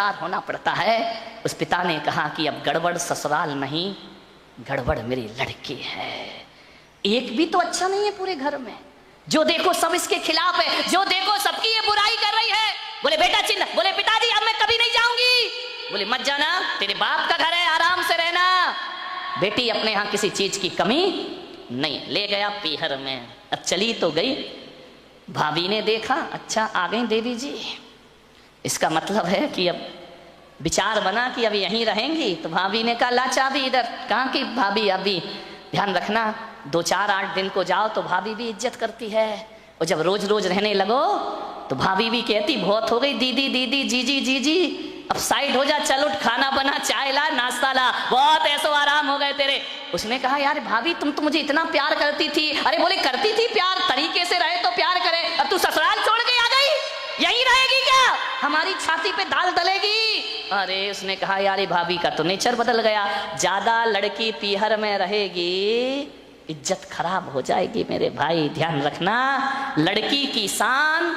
समझदार होना पड़ता है। उस पिता ने कहा कि अब गड़बड़ ससुराल नहीं, गड़बड़ मेरी लड़की है। एक भी तो अच्छा नहीं है पूरे घर में, जो देखो सब इसके खिलाफ है, जो देखो सबकी ये बुराई कर रही है। बोले बेटा चिन्ह, बोले पिताजी अब मैं कभी नहीं जाऊंगी। बोले मत जाना, तेरे बाप का घर है, आराम से रहना। बेटी अपने यहाँ किसी चीज की कमी नहीं। ले गया पीहर में। अब चली तो गई, भाभी ने देखा अच्छा आ गई देवी जी, इसका मतलब है कि अब विचार बना कि अब यहीं रहेंगी। तो भाभी ने कहा ला चाबी इधर। कहाँ की भाभी, अभी ध्यान रखना 2-4-8 दिन को जाओ तो भाभी भी इज्जत करती है, और जब रोज रोज रहने लगो तो भाभी भी कहती बहुत हो गई दीदी दीदी जीजी जीजी, अब साइड हो जा, चल उठ, खाना बना, चाय ला, नाश्ता ला, बहुत ऐसो आराम हो गए तेरे। उसने कहा यार भाभी तुम तो मुझे इतना प्यार करती थी। अरे बोले करती थी प्यार, तरीके से रहे तो प्यार करे, अब तू ससुराल छोड़ के आ गई, यहीं रहेगी क्या, हमारी छाती पे दाल डलेगी। अरे उसने कहा यार भाभी का तो नेचर बदल गया, ज्यादा लड़की पीहर में रहेगी इज्जत खराब हो जाएगी मेरे भाई, ध्यान रखना। लड़की की शान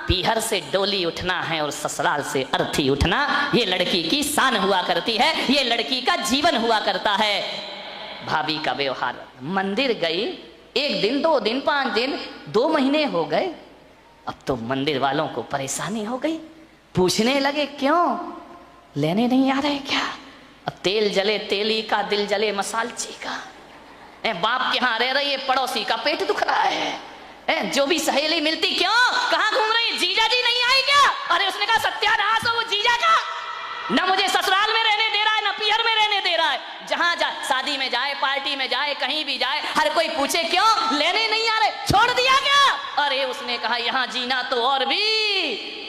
पीहर से डोली उठना है और ससुराल से अर्थी उठना, ये लड़की की शान हुआ करती है, ये लड़की का जीवन हुआ करता है। भाभी का व्यवहार, मंदिर गई 1 दिन 2 दिन 5 दिन 2 महीने हो गए, अब तो मंदिर वालों को परेशानी हो गई, पूछने लगे क्यों लेने नहीं आ रहे क्या। अब तेल जले तेली का, दिल जले मसालची का। बाप के यहाँ रह रही है, पड़ोसी का पेट दुख रहा है, जो भी सहेली मिलती क्यों कहाँ घूम रही, जीजा जी नहीं आई क्या। अरे उसने कहा सत्यानाश हो वो जीजा का, न मुझे ससुराल में रहने दे रहा है, न पीहर में रहने दे रहा है। जहां जाए, शादी में जाए, पार्टी में जाए, कहीं भी जाए, हर कोई पूछे क्यों लेने नहीं आ रहे, छोड़ दिया क्या। अरे उसने कहा यहाँ जीना तो और भी,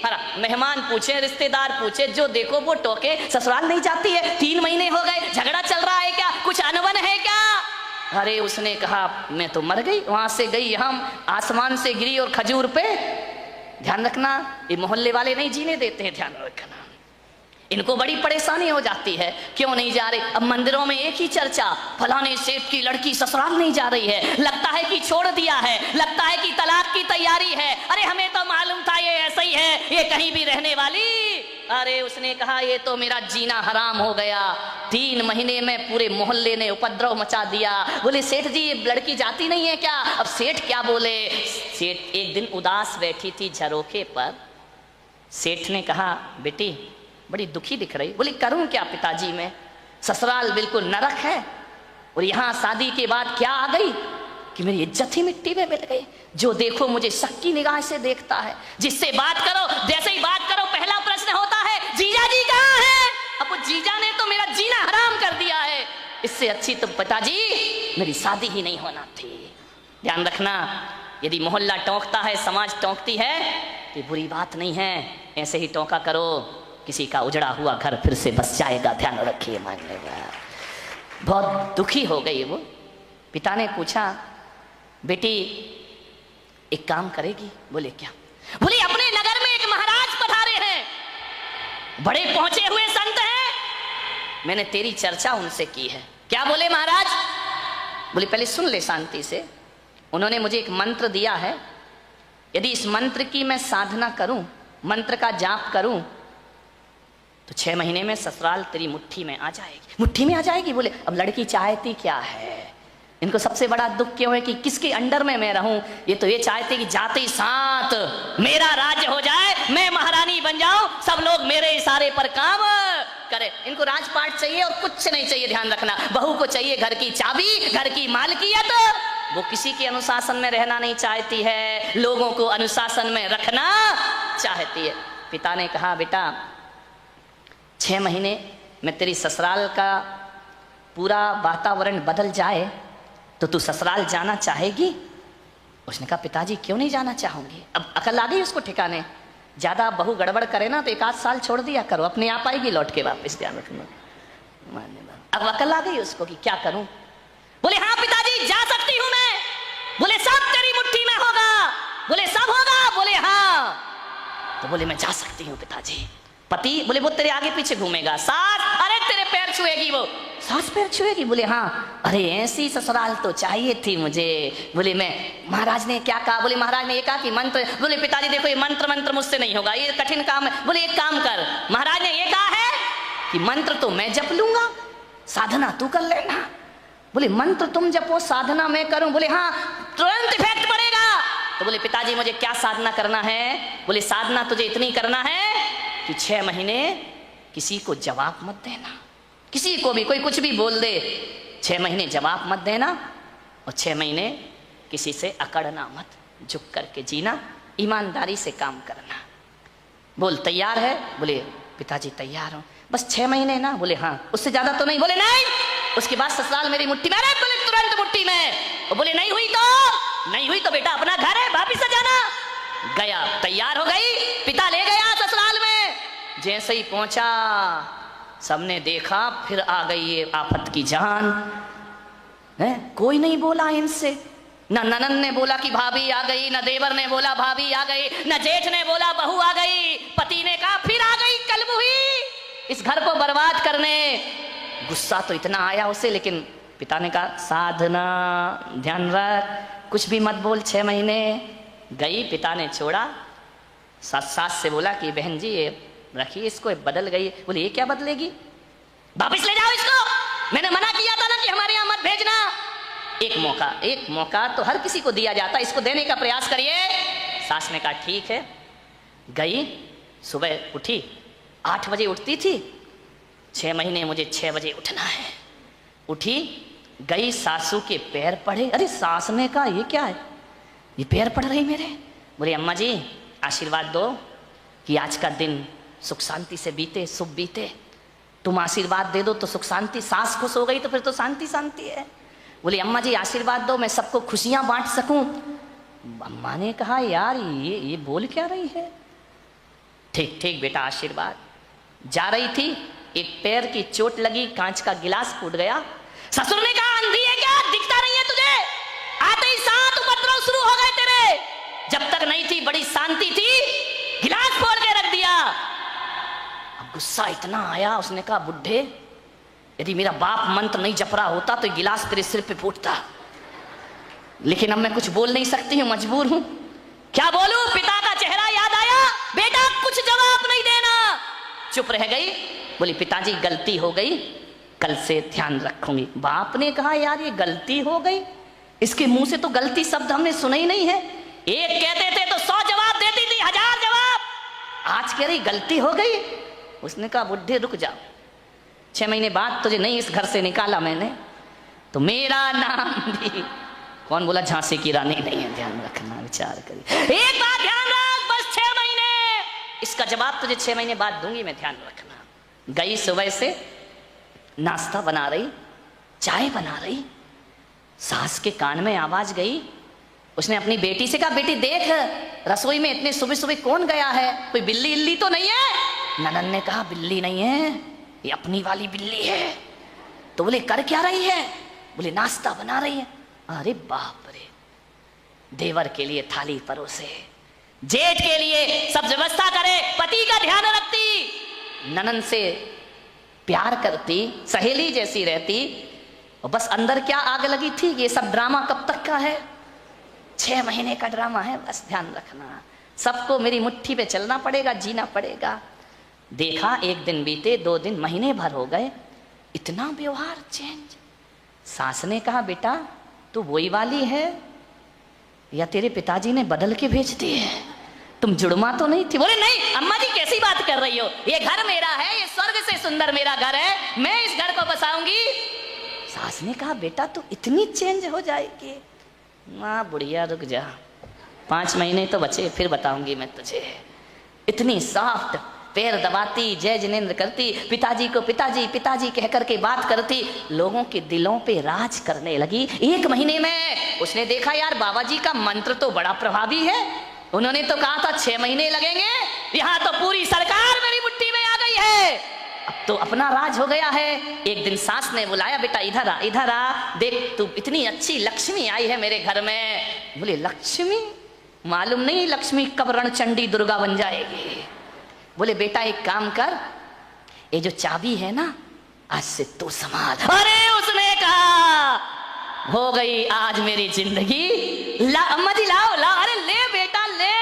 हरा मेहमान पूछे, रिश्तेदार पूछे, जो देखो वो टोके, ससुराल नहीं जाती है, 3 महीने हो गए, झगड़ा चल रहा है क्या, कुछ अनबन है क्या। अरे उसने कहा मैं तो मर गई, वहां से गई, हम आसमान से गिरी और खजूर पे। ध्यान रखना ये मोहल्ले वाले नहीं जीने देते हैं, ध्यान रखना, इनको बड़ी परेशानी हो जाती है, क्यों नहीं जा रहे। अब मंदिरों में एक ही चर्चा, फलाने सेठ की लड़की ससुराल नहीं जा रही है, लगता है कि छोड़ दिया है, लगता है कि तलाक की तैयारी है। अरे हमें तो मालूम था ये ऐसा ही है, ये कहीं भी रहने वाली। अरे उसने कहा ये तो मेरा जीना हराम हो गया, 3 महीने में पूरे मोहल्ले ने उपद्रव मचा दिया। बोले सेठ जी ये लड़की जाती नहीं है क्या। अब सेठ क्या बोले, सेठ एक दिन उदास बैठी थी झरोखे पर, सेठ ने कहा बेटी बड़ी दुखी दिख रही। बोली करूं क्या पिताजी, मैं ससुराल बिल्कुल नरक है, और यहाँ शादी के बाद क्या आ गई कि मेरी इज्जत ही मिट्टी में मिल गई। जो देखो मुझे शक की निगाह से देखता है, जिससे बात करो जैसे ही बात करो पहला प्रश्न होता है जीजा जी कहाँ है। अब वो जीजा ने तो मेरा जीना हराम कर दिया है, इससे अच्छी तो पिताजी मेरी शादी ही नहीं होना थी। ध्यान रखना, यदि मोहल्ला टोंकता है, समाज टोंकती है, तो बुरी बात नहीं है, ऐसे ही टोंका करो, किसी का उजड़ा हुआ घर फिर से बस जाएगा, ध्यान रखिए। मानेगा बहुत दुखी हो गई वो। पिता ने पूछा बेटी एक काम करेगी। बोले क्या। बोले अपने नगर में एक महाराज पधारे हैं, बड़े पहुंचे हुए संत हैं, मैंने तेरी चर्चा उनसे की है। क्या बोले महाराज। बोले पहले सुन ले शांति से। उन्होंने मुझे एक मंत्र दिया है, यदि इस मंत्र की मैं साधना करूं, मंत्र का जाप करूं, तो 6 महीने में ससुराल तेरी मुट्ठी में आ जाएगी। मुट्ठी में आ जाएगी। बोले अब लड़की चाहती क्या है, इनको सबसे बड़ा दुख क्यों है कि किसके अंडर में मैं रहूं। ये तो ये चाहते कि जाते ही साथ मेरा राज्य हो जाए, मैं महारानी बन जाऊं, सब लोग मेरे इशारे पर काम करे। इनको राजपाट चाहिए और कुछ नहीं चाहिए। ध्यान रखना, बहू को चाहिए घर की चाबी, घर की मालकियत, वो किसी के अनुशासन में रहना नहीं चाहती है, लोगों को अनुशासन में रखना चाहती है। पिता ने कहा बेटा 6 महीने में तेरी ससुराल का पूरा वातावरण बदल जाए तो तू ससुराल जाना चाहेगी। उसने कहा पिताजी क्यों नहीं जाना चाहूंगी। अब अकल आ गई उसको ठिकाने, ज्यादा बहू गड़बड़ करे ना तो 1 आध साल छोड़ दिया करो, अपने आप आएगी लौट के वापस, ध्यान रखना। अब अकल आ गई उसको कि क्या करूं। बोले हाँ पिताजी जा सकती हूं मैं। बोले सब तेरी मुट्ठी में होगा। बोले सब होगा। बोले हाँ। तो बोले मैं जा सकती हूँ पिताजी। पति बोले वो तेरे आगे पीछे घूमेगा। सास अरे तेरे पैर छुएगी, वो सास पैर छुएगी। बोले हाँ। अरे ऐसी ससुराल तो चाहिए थी मुझे। बोले मैं, महाराज ने क्या कहा। बोले महाराज ने ये कहा कि मंत्र। बोले पिताजी देखो ये मंत्र मुझसे नहीं होगा, ये कठिन काम है। बोले एक काम कर, महाराज ने ये कहा कि मंत्र तो मैं जप लूंगा, साधना तू कर लेना। बोले मंत्र तुम जपो, साधना मैं करूं। बोले हाँ, तुरंत इफेक्ट पड़ेगा। तो बोले पिताजी मुझे क्या साधना करना है? बोले साधना तुझे इतनी करना है कि 6 महीने किसी को जवाब मत देना, किसी को भी कोई कुछ भी बोल दे, 6 महीने जवाब मत देना, और 6 महीने किसी से अकड़ना मत, झुक करके जीना, ईमानदारी से काम करना। बोल तैयार है? बोले पिताजी तैयार हूं, बस 6 महीने ना। बोले हाँ, उससे ज्यादा तो नहीं। बोले नहीं, उसके बाद ससुराल मेरी मुट्ठी में। अरे बोले तुरंत मुट्ठी में। और बोले नहीं हुई तो बेटा अपना घर है, वापिस आ जाना। गया, तैयार हो गई, पिता ले गया ससुराल में। जैसे ही पहुंचा सबने देखा, फिर आ गई ये आफत की जान है। कोई नहीं बोला इनसे, न ननन ने बोला कि भाभी आ गई, न देवर ने बोला भाभी आ गई, न जेठ ने बोला बहू आ गई। पति ने कहा फिर आ गई कलमुही इस घर को बर्बाद करने। गुस्सा तो इतना आया उसे, लेकिन पिता ने कहा साधना, ध्यान रख, कुछ भी मत बोल। 6 महीने गई, पिता ने छोड़ा। सास से बोला कि बहन जी ये रखिए इसको, बदल गई। बोले ये क्या बदलेगी, वापिस ले जाओ इसको, मैंने मना किया था ना कि हमारे यहाँ मत भेजना। एक मौका तो हर किसी को दिया जाता, इसको देने का प्रयास करिए। सास ने कहा ठीक है। गई, सुबह उठी, 8 बजे उठती थी, 6 महीने मुझे 6 बजे उठना है। उठी, गई, सासू के पैर पड़े। अरे सास ने कहा ये क्या है, ये पैर पड़ रही मेरे। बोले अम्मा जी आशीर्वाद दो कि आज का दिन सुख शांति से बीते, शुभ बीते, तुम आशीर्वाद दे दो तो सुख शांति। सास खुश हो गई तो फिर तो शांति शांति है। बोले अम्मा जी आशीर्वाद दो, मैं सबको खुशियां बांट सकूं। अम्मा ने कहा यार ये बोल क्या रही है। ठीक ठीक बेटा आशीर्वाद। जा रही थी, एक पैर की चोट लगी, कांच का गिलास फूट गया। ससुर ने कहा अंधी है क्या, दिखता नहीं है तुझे? आते ही 7 उपद्रव शुरू हो गए तेरे। जब तक नहीं थी बड़ी शांति थी, गिलास फोड़ के रख दिया। अब गुस्सा इतना आया, उसने कहा बुढ़े यदि मेरा बाप मंत्र नहीं जप रहा होता तो गिलास तेरे सिर पे फूटता, लेकिन अब मैं कुछ बोल नहीं सकती हूं, मजबूर हूं। क्या बोलूं? पिता का चेहरा याद आया। बेटा कुछ जवाब नहीं देना। चुप रह गई। बोली पिताजी गलती हो गई, कल से ध्यान रखूंगी। बाप ने कहा यार ये गलती हो गई, इसके मुंह से तो गलती शब्द हमने सुना ही नहीं है। एक कहते थे तो 100 जवाब देती थी, 1000 जवाब। आज कह रही गलती हो गई। उसने कहा बुढ़े रुक जाओ, 6 महीने बाद तुझे नहीं इस घर से निकाला मैंने तो मेरा नाम भी, कौन बोला झांसी की रानी नहीं है, ध्यान रखना, विचार करिए। एक बात ध्यान रख, बस 6 महीने, इसका जवाब तुझे 6 महीने बाद दूंगी मैं, ध्यान रखना। गई सुबह से नाश्ता बना रही, चाय बना रही, सास के कान में आवाज गई। उसने अपनी बेटी से कहा बेटी देख रसोई में इतने सुबह सुबह कौन गया है, कोई बिल्ली इल्ली तो नहीं है? ननन ने कहा बिल्ली नहीं है, ये अपनी वाली बिल्ली है। तो बोले कर क्या रही है? बोले नाश्ता बना रही है। अरे बाप रे, देवर के लिए थाली परोसे, जेठ के लिए सब व्यवस्था करे, पति का ध्यान रखती, ननन से प्यार करती, सहेली जैसी रहती, और बस अंदर क्या आग लगी थी, ये सब ड्रामा कब तक का है? 6 महीने का ड्रामा है, बस ध्यान रखना। सबको मेरी मुट्ठी पे चलना पड़ेगा, जीना पड़ेगा। देखा 1 दिन बीते, 2 दिन, महीने भर हो गए, इतना व्यवहार चेंज। सास ने कहा बेटा तू वही वाली है या तेरे पिताजी ने बदल के भेज दी है, तुम जुड़मा तो नहीं थी? बोले नहीं अम्मा जी कैसी बात कर रही हो, ये घर मेरा है, ये स्वर्ग से सुंदर मेरा घर है, मैं इस घर को बसाऊंगी। सास ने कहा बेटा तू इतनी चेंज हो जाएगी? माँ बुढ़िया रुक जा, 5 महीने तो बचे, फिर बताऊंगी मैं तुझे। इतनी सॉफ्ट, पैर दबाती, जय जिनेंद्र करती, पिताजी को पिताजी पिताजी कह करके बात करती, लोगों के दिलों पे राज करने लगी। 1 महीने में उसने देखा यार बाबा जी का मंत्र तो बड़ा प्रभावी है, उन्होंने तो कहा था 6 महीने लगेंगे, यहाँ तो पूरी सरकार मेरी मुट्ठी में आ गई है, अब तो अपना राज हो गया है। एक दिन सास ने बुलाया बेटा इधर आ, इधर आ, देख तू इतनी अच्छी लक्ष्मी आई है मेरे घर में। बोले लक्ष्मी? मालूम नहीं लक्ष्मी कब रणचंडी दुर्गा बन जाएगी। बोले बेटा एक काम कर, ये जो चाबी है ना आज से तू संभाल। अरे उसने कहा हो गई आज मेरी जिंदगी। ला अम्मा जी लाओ लाओ, अरे ले बेटा ले।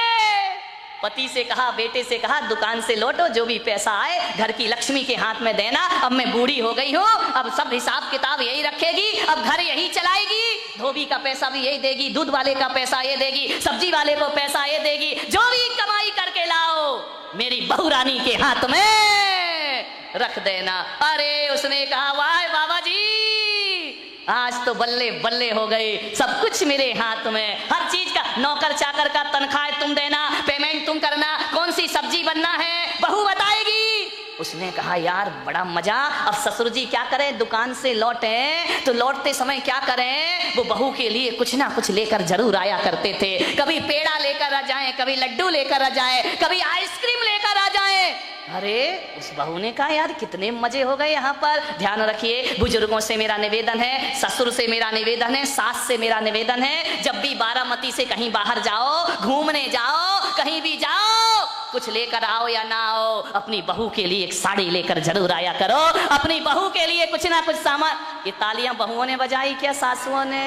पति से कहा, बेटे से कहा, दुकान से लौटो, जो भी पैसा आए घर की लक्ष्मी के हाथ में देना। अब मैं बूढ़ी हो गई हूँ, अब सब हिसाब किताब यही रखेगी, अब घर यही चलाएगी, धोबी का पैसा भी यही देगी, दूध वाले का पैसा ये देगी, सब्जी वाले को पैसा ये देगी, जो भी कमाई करके लाओ मेरी बहू रानी के हाथ में रख देना। अरे उसने कहा, वाह बाबा जी, आज तो बल्ले बल्ले हो गए, सब कुछ मेरे हाथ में, हर चीज का, नौकर चाकर का तनख्वाह तुम देना, पेमेंट तुम करना, कौन सी सब्जी बनना है बहू बताएगी। उसने कहा, यार बड़ा मजा। अब ससुर जी क्या करें, दुकान से लौटे तो लौटते समय क्या करें, वो बहू के लिए कुछ ना कुछ लेकर जरूर आया करते थे। कभी पेड़ा लेकर आ जाए, कभी लड्डू लेकर आ जाए, कभी आइसक्रीम लेकर आ जाए। अरे उस बहू ने कहा, यार कितने मजे हो गए यहाँ पर। ध्यान रखिए, बुजुर्गों से मेरा निवेदन है, ससुर से मेरा निवेदन है, सास से मेरा निवेदन है, जब भी बारामती से कहीं बाहर जाओ, घूमने जाओ, कहीं भी जाओ, कुछ लेकर आओ या ना आओ, अपनी बहू के लिए एक साड़ी लेकर जरूर आया करो, अपनी बहू के लिए कुछ ना कुछ सामान। ये तालियां बहुओं ने बजाई क्या सासुओं ने?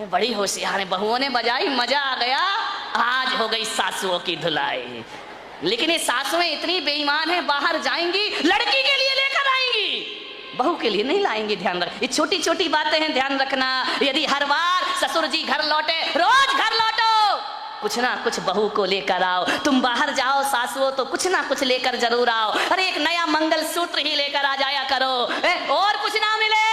बड़ी होशियार है, बहुओं ने बजाई, मजा आ गया। आज हो गई सासुओं की धुलाई। लेकिन ये सासुएं इतनी बेईमान है, बाहर जाएंगी लड़की के लिए लेकर आएंगी, बहू के लिए नहीं लाएंगी। ध्यान रख, ये छोटी छोटी बातें हैं, ध्यान रखना। यदि हर बार ससुर जी घर लौटे, रोज घर लौटो, कुछ ना कुछ बहू को लेकर आओ। तुम बाहर जाओ सासुओं तो कुछ ना कुछ लेकर जरूर आओ। अरे एक नया मंगलसूत्र ही लेकर आ जाया करो, और कुछ ना मिले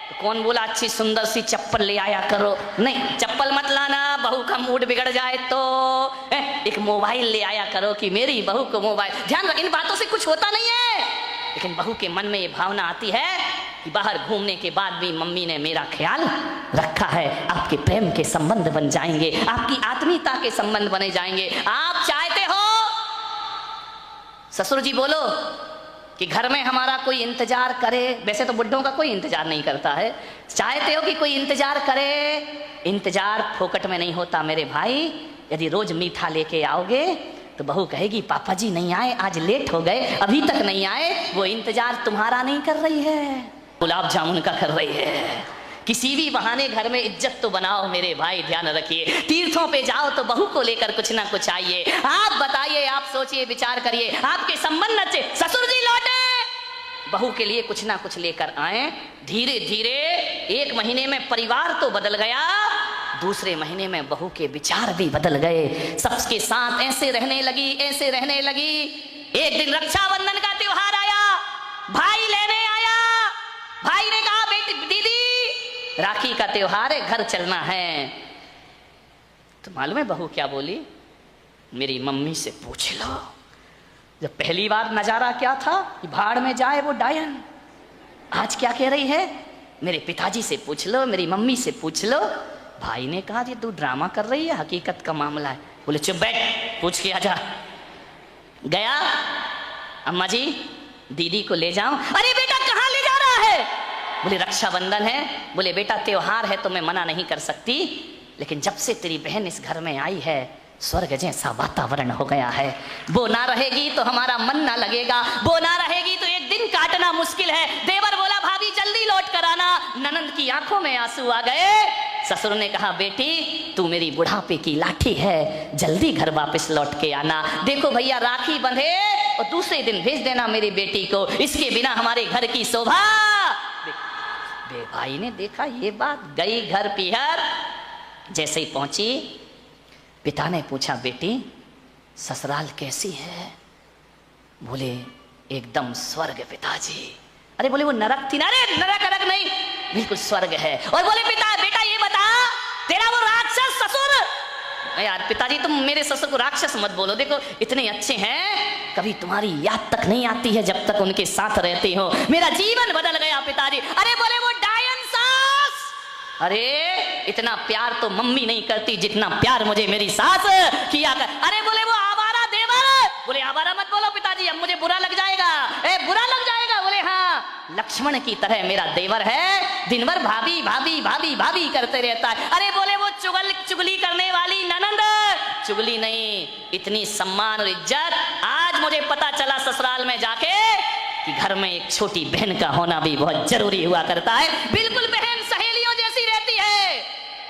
तो कौन बोला अच्छी सुंदर सी चप्पल ले आया करो? नहीं, चप्पल मत लाना, बहू का मूड बिगड़ जाए तो। एक मोबाइल ले आया करो कि मेरी बहू को मोबाइल। ध्यान रख, इन बातों से कुछ होता नहीं है, लेकिन बहू के मन में ये भावना आती है कि बाहर घूमने के बाद भी मम्मी ने मेरा ख्याल रखा है। आपके प्रेम के संबंध बन जाएंगे, आपकी आत्मीयता के संबंध बने जाएंगे। आप चाहते हो ससुर जी बोलो कि घर में हमारा कोई इंतजार करे, वैसे तो बुड्ढों का कोई इंतजार नहीं करता है, चाहते हो कि कोई इंतजार करे? इंतजार फोकट में नहीं होता मेरे भाई। यदि रोज मीठा लेके आओगे तो बहू कहेगी, पापा जी नहीं आए, आज लेट हो गए, अभी तक नहीं आए। वो इंतजार तुम्हारा नहीं कर रही है, गुलाब जामुन का कर रही है। किसी भी बहाने घर में इज्जत तो बनाओ मेरे भाई, ध्यान रखिए। तीर्थों पे जाओ तो बहू को लेकर कुछ ना कुछ आइए। आप बताइए, आप सोचिए, विचार करिए, आपके संबंध अच्छे, ससुर जी लौटे, बहू के लिए कुछ ना कुछ लेकर आए। धीरे धीरे एक महीने में परिवार तो बदल गया, दूसरे महीने में बहू के विचार भी बदल गए। सबके साथ ऐसे रहने लगी, ऐसे रहने लगी। एक दिन रक्षाबंधन का त्योहार आया, भाई लेने आया। भाई ने कहा, बेटी दीदी राखी का त्योहार है, घर चलना है। तो मालूम है बहू क्या बोली? मेरी मम्मी से पूछ लो। जब पहली बार नजारा क्या था कि भाड़ में जाए वो डायन, आज क्या कह रही है? मेरे पिताजी से पूछ लो, मेरी मम्मी से पूछ लो। भाई ने कहा, ये तू ड्रामा कर रही है, हकीकत का मामला है। बोले चुप बैठ, पूछ के आजा। गया, अम्मा जी दीदी को ले जाऊं। अरे बेटा कहाँ ले जा रहा है? बोले रक्षाबंधन है। बोले बेटा त्योहार है तो मैं मना नहीं कर सकती, लेकिन जब से तेरी बहन इस घर में आई है स्वर्ग जैसा वातावरण हो गया है। वो ना रहेगी तो हमारा मन ना लगेगा, वो ना रहेगी तो एक दिन काटना मुश्किल है। देवर बोला, भाभी जल्दी लौट कर आना। ननंद की आंखों में आंसू आ गए। ससुर ने कहा, बेटी तू मेरी बुढ़ापे की लाठी है, जल्दी घर वापस लौट के आना। देखो भैया राखी बंधे और दूसरे दिन भेज देना मेरी बेटी को, इसके बिना हमारे घर की शोभा। भाई ने देखा ये बात, गई घर पीहर। जैसे ही पहुंची, पिता ने पूछा, बेटी ससुराल कैसी है? बोले एकदम स्वर्ग पिताजी। अरे बोले वो नरक थी ना? अरे नरक नरक नहीं, बिल्कुल स्वर्ग है। और बोले पिता बेटा ये बता, तेरा वो राक्षस ससुर। यार पिताजी तुम मेरे ससुर को राक्षस मत बोलो, देखो इतने अच्छे हैं, कभी तुम्हारी याद तक नहीं आती है जब तक उनके साथ रहते हो। मेरा जीवन बदल गया पिताजी। अरे बोले वो डायन सास। अरे इतना प्यार तो मम्मी नहीं करती जितना प्यार मुझे मेरी सास किया कर। अरे बोले वो आवारा देवर। बोले आवारा मत बोलो पिताजी, अब मुझे बुरा लग जाएगा। बुरा लग जाएगा? बोले हाँ, लक्ष्मण की तरह मेरा देवर है, दिन भर भाभी भाभी भाभी भाभी करते रहता है। अरे बोले वो चुगली करने वाली ननंद। चुगली नहीं, इतनी सम्मान और इज्जत। आज मुझे पता चला ससुराल में जाके कि घर में एक छोटी बहन का होना भी बहुत जरूरी हुआ करता है। बिल्कुल बहन सहेलियों जैसी रहती है।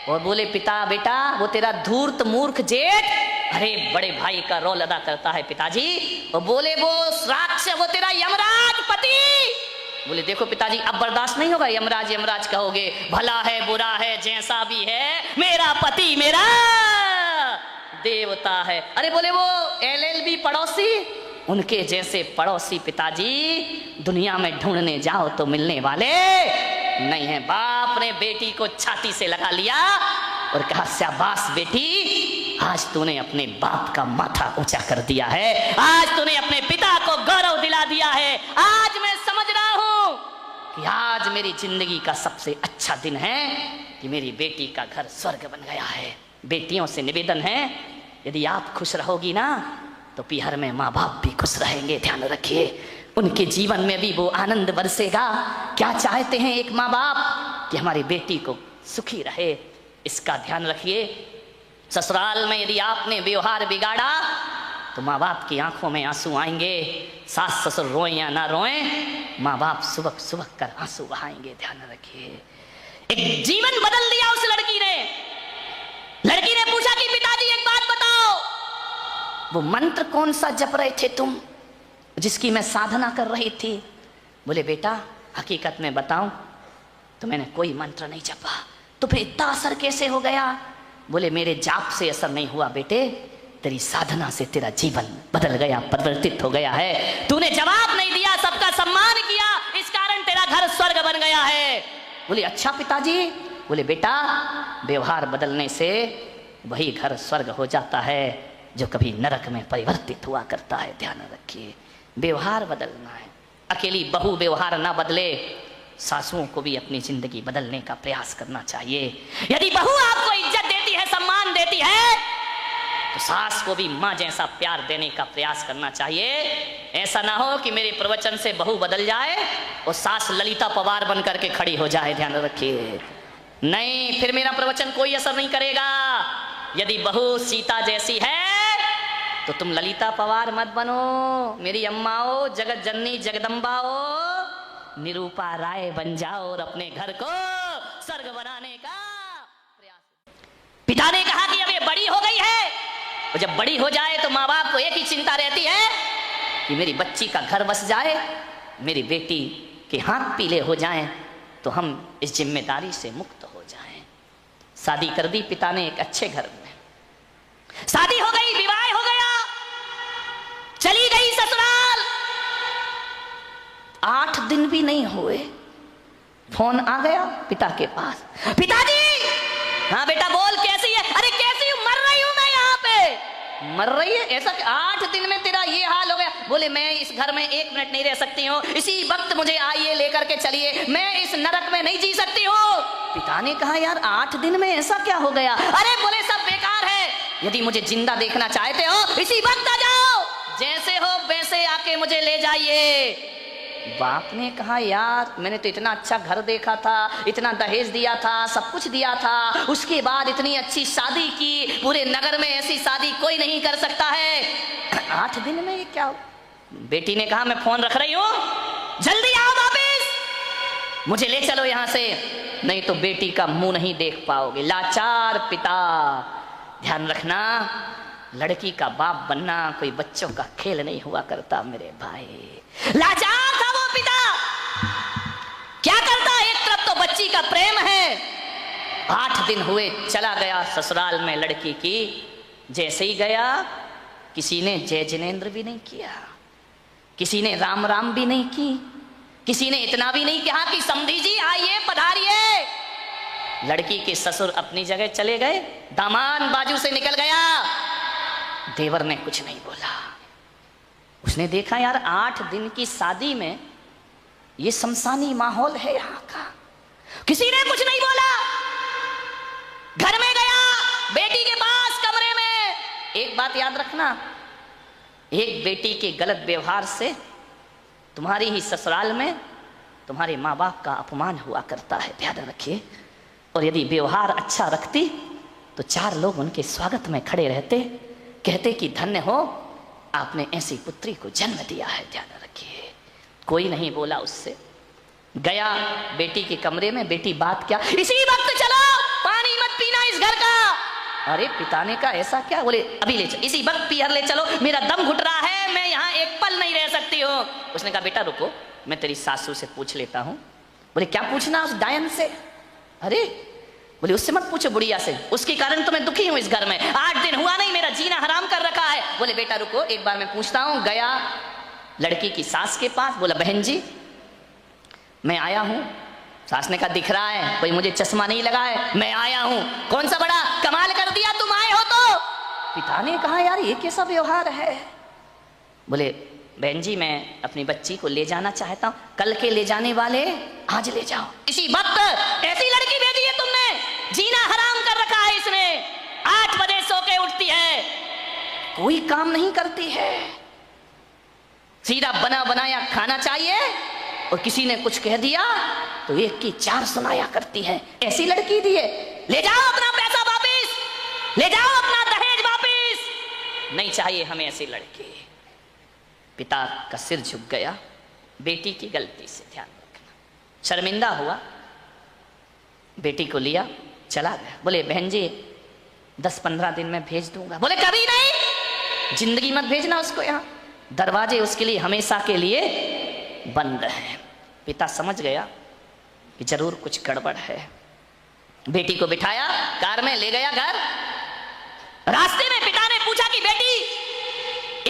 और बोले पिता बेटा वो तेरा धूर्त मूर्ख जेठ अरे बड़े भाई का रोल अदा करता है पिताजी। वो बोले वो राक्षस, वो तेरा यमराज पति। बोले देखो पिताजी अब बर्दाश्त नहीं होगा, यमराज यमराज कहोगे, भला है बुरा है जैसा भी है, मेरा पति मेरा देवता है। अरे बोले वो LLB पड़ोसी, उनके जैसे पड़ोसी पिताजी दुनिया में ढूंढने जाओ तो मिलने वाले नहीं है। बाप ने बेटी को छाती से लगा लिया और कहा शाबाश बेटी, आज तूने अपने बाप का माथा ऊंचा कर दिया है, आज तूने अपने पिता को गौरव दिला दिया है। आज मैं समझ रहा हूं कि आज मेरी जिंदगी का सबसे अच्छा दिन है कि मेरी बेटी का घर स्वर्ग बन गया है। बेटियों से निवेदन है, यदि आप खुश रहोगी ना तो पीहर में माँ बाप भी खुश रहेंगे। ध्यान रखिए, उनके जीवन में भी वो आनंद बरसेगा। क्या चाहते हैं एक माँ बाप कि हमारी बेटी को सुखी रहे, इसका ध्यान रखिए। ससुराल में यदि आपने व्यवहार बिगाड़ा तो माँ बाप की आंखों में आंसू आएंगे। सास ससुर रोएं या ना रोएं, माँ बाप सुबह सुबह कर आंसू बहाएंगे। ध्यान रखिए। एक जीवन बदल दिया उस लड़की ने। लड़की ने पूछा कि पिताजी एक बात बताओ, वो मंत्र कौन सा जप रहे थे तुम, जिसकी मैं साधना कर रही थी? बोले बेटा हकीकत में बताऊं तो मैंने कोई मंत्र नहीं जपा। तो फिर इतना असर कैसे हो गया? बोले मेरे जाप से असर नहीं हुआ बेटे, तेरी साधना से तेरा जीवन बदल गया, परिवर्तित हो गया है। तूने जवाब नहीं दिया, सबका सम्मान किया, इस कारण तेरा घर स्वर्ग बन गया है। बोले अच्छा पिताजी। बोले बेटा व्यवहार बदलने से वही घर स्वर्ग हो जाता है जो कभी नरक में परिवर्तित हुआ करता है। ध्यान रखिए, व्यवहार बदलना है। अकेली बहू व्यवहार ना बदले, सासुओं को भी अपनी जिंदगी बदलने का प्रयास करना चाहिए। यदि बहू आपको इज्जत देती है, सम्मान देती है, तो सास को भी माँ जैसा प्यार देने का प्रयास करना चाहिए। ऐसा ना हो कि मेरे प्रवचन से बहू बदल जाए और सास ललिता पवार बन करके खड़ी हो जाए। ध्यान रखिए, नहीं, फिर मेरा प्रवचन कोई असर नहीं करेगा। यदि बहू सीता जैसी है तो तुम ललिता पवार मत बनो। मेरी अम्माओ, जगत जननी जगदम्बाओ, निरूपा राय बन जाओ और अपने घर को स्वर्ग बनाने का प्रयास। पिता ने कहा कि अब ये बड़ी हो गई है, और जब बड़ी हो जाए तो माँ बाप को एक ही चिंता रहती है कि मेरी बच्ची का घर बस जाए, मेरी बेटी के हाथ पीले हो जाएं, तो हम इस जिम्मेदारी से मुक्त हो जाएं। शादी कर दी पिता ने एक अच्छे घर में, शादी हो गई, विवाह हो गया, चली गई ससुराल। 8 दिन भी नहीं हुए फोन आ गया पिता के पास, पिताजी। हाँ बेटा बोल, कैसी है? अरे कैसी हूं, मर रही हूं मैं यहाँ पे। मर रही है? ऐसा 8 दिन में तेरा ये हाल हो गया? बोले मैं इस घर में 1 मिनट नहीं रह सकती हूँ, इसी वक्त मुझे आइए लेकर के चलिए, मैं इस नरक में नहीं जी सकती हूँ। पिता ने कहा यार 8 दिन में ऐसा क्या हो गया? अरे बोले सब बेकार है, यदि मुझे जिंदा देखना चाहते हो इसी वक्त आ जाओ, जैसे हो वैसे आके मुझे ले जाइए। बाप ने कहा यार मैंने तो इतना अच्छा घर देखा था, इतना दहेज दिया था, सब कुछ दिया था, उसके बाद इतनी अच्छी शादी की, पूरे नगर में ऐसी शादी कोई नहीं कर सकता है, 8 दिन में ये क्या? बेटी ने कहा मैं फोन रख रही हूँ, जल्दी आओ वापिस, मुझे ले चलो यहाँ से, नहीं तो बेटी का मुंह नहीं देख पाओगे। लाचार पिता। ध्यान रखना, लड़की का बाप बनना कोई बच्चों का खेल नहीं हुआ करता मेरे भाई। लाचार था वो पिता, क्या करता? एक तरफ तो बच्ची का प्रेम है, 8 दिन हुए चला गया ससुराल में लड़की की। जैसे ही गया किसी ने जय जिनेन्द्र भी नहीं किया, किसी ने राम राम भी नहीं की, किसी ने इतना भी नहीं कहा कि समधी जी आइए पधारिए। लड़की के ससुर अपनी जगह चले गए, दामाद बाजू से निकल गया, देवर ने कुछ नहीं बोला। उसने देखा यार 8 दिन की शादी में ये शमशानी माहौल है यहाँ का, किसी ने कुछ नहीं बोला। घर में गया, बेटी के पास कमरे में। एक बात याद रखना, एक बेटी के गलत व्यवहार से तुम्हारी ही ससुराल में तुम्हारे माँ बाप का अपमान हुआ करता है, ध्यान रखिए। और यदि व्यवहार अच्छा रखती तो 4 लोग उनके स्वागत में खड़े रहते, कहते कि धन्य हो आपने ऐसी पुत्री को जन्म दिया है। ध्यान रखिए, कोई नहीं बोला उससे। गया बेटी के कमरे में, बेटी बात क्या, इसी वक्त चलो, पानी मत पीना इस घर का, अरे पिता ने कहा ऐसा क्या? बोले अभी ले चलो, इसी वक्त पियर ले चलो, मेरा दम घुट रहा है, मैं यहाँ एक पल नहीं रह सकती हूँ। उसने कहा बेटा रुको, मैं तेरी सासू से पूछ लेता हूँ। बोले क्या पूछना उस डायन से? अरे बोले उससे मत पूछो, बुढ़िया से, उसके कारण तो मैं दुखी हूं इस घर में, 8 दिन हुआ नहीं, मेरा जीना हराम कर रखा है। बोले बेटा रुको, एक बार मैं पूछता हूं। गया लड़की की सास के पास, बोला बहन जी मैं आया हूं। सास ने कहा दिख रहा है, कोई मुझे चश्मा नहीं लगा है, मैं आया हूं। कौन सा बड़ा कमाल कर दिया, तुम आए हो तो? पिता ने कहा यार ये कैसा व्यवहार है? बोले बहन जी मैं अपनी बच्ची को ले जाना चाहता हूं, कल के ले जाने वाले आज ले जाओ। इसी वक्त ऐसी लड़की भेजी है तुमने, जीना हराम कर रखा है इसने, 8 बजे सो के उठती है, कोई काम नहीं करती है, सीधा बना बनाया खाना चाहिए, और किसी ने कुछ कह दिया तो 1 की 4 सुनाया करती है। ऐसी लड़की दी है, ले जाओ अपना पैसा वापिस, ले जाओ अपना दहेज वापिस, नहीं चाहिए हमें ऐसी लड़की। पिता का सिर झुक गया, बेटी की गलती से ध्यान रखना, शर्मिंदा हुआ, बेटी को लिया चला गया। बोले बहन जी 10-15 दिन में भेज दूंगा। बोले कभी नहीं, जिंदगी मत भेजना उसको यहाँ, दरवाजे उसके लिए हमेशा के लिए बंद हैं। पिता समझ गया कि जरूर कुछ गड़बड़ है, बेटी को बिठाया कार में, ले गया घर। रास्ते में पिता ने पूछा कि बेटी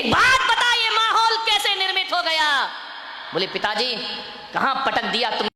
एक बात बता, ये माहौल कैसे निर्मित हो गया? बोले पिताजी कहां पटक दिया तुम